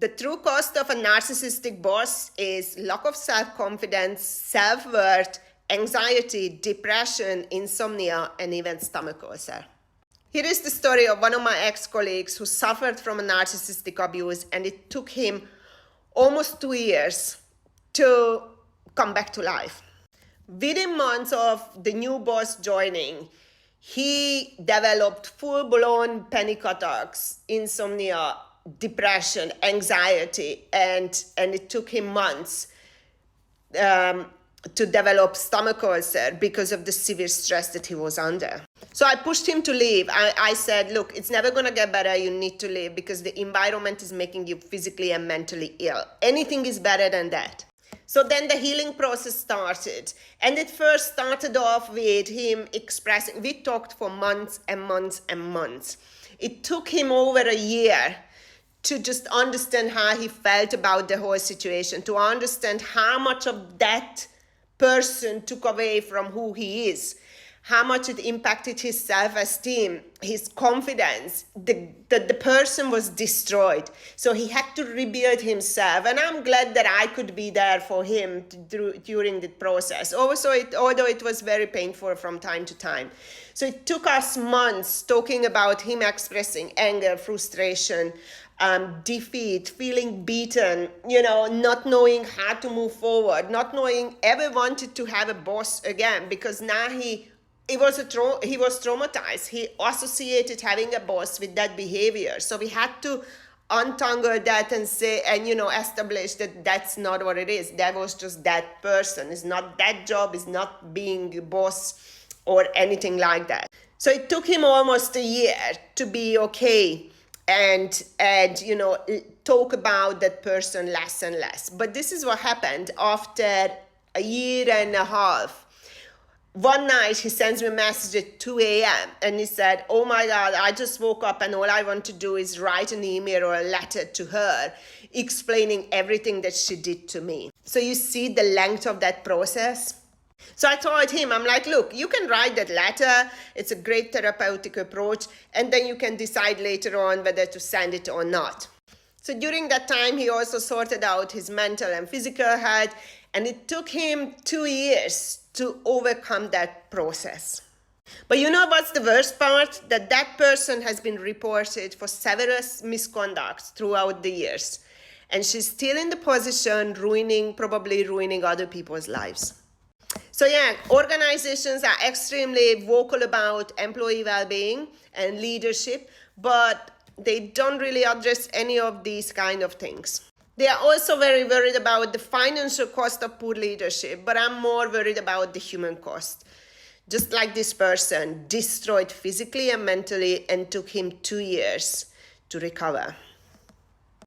The true cost of a narcissistic boss is lack of self-confidence, self-worth, anxiety, depression, insomnia, and even stomach ulcer. Here is the story of one of my ex-colleagues who suffered from a narcissistic abuse, and it took him almost 2 years to come back to life. Within months of the new boss joining, he developed full-blown panic attacks, insomnia, depression, anxiety, and it took him months to develop stomach ulcer because of the severe stress that he was under. So I pushed him to leave. I said, look, it's never going to get better. You need to leave because the environment is making you physically and mentally ill. Anything is better than that. So then the healing process started. And it first started off with him expressing, we talked for months and months and months. It took him over a year to just understand how he felt about the whole situation, to understand how much of that person took away from who he is, how much it impacted his self-esteem, his confidence. The person was destroyed. So he had to rebuild himself. And I'm glad that I could be there for him during the process. Also, although it was very painful from time to time. So it took us months talking about him expressing anger, frustration, defeat, feeling beaten, not knowing how to move forward, not knowing ever wanted to have a boss again, because now he was traumatized. He associated having a boss with that behavior. So we had to untangle that and say, and establish that that's not what it is. That was just that person. It's not that job. It's not being a boss or anything like that. So it took him almost a year to be okay and talk about that person less and less. But this is what happened after a year and a half. One night he sends me a message at 2 a.m. and he said, oh my God, I just woke up and all I want to do is write an email or a letter to her explaining everything that she did to me. So you see the length of that process. So I told him, I'm like, look, you can write that letter. It's a great therapeutic approach. And then you can decide later on whether to send it or not. So during that time, he also sorted out his mental and physical health. And it took him 2 years to overcome that process. But you know what's the worst part? That person has been reported for several misconducts throughout the years. And she's still in the position, probably ruining other people's lives. So yeah, organizations are extremely vocal about employee well-being and leadership, but they don't really address any of these kind of things. They are also very worried about the financial cost of poor leadership, but I'm more worried about the human cost. Just like this person, destroyed physically and mentally, and took him 2 years to recover.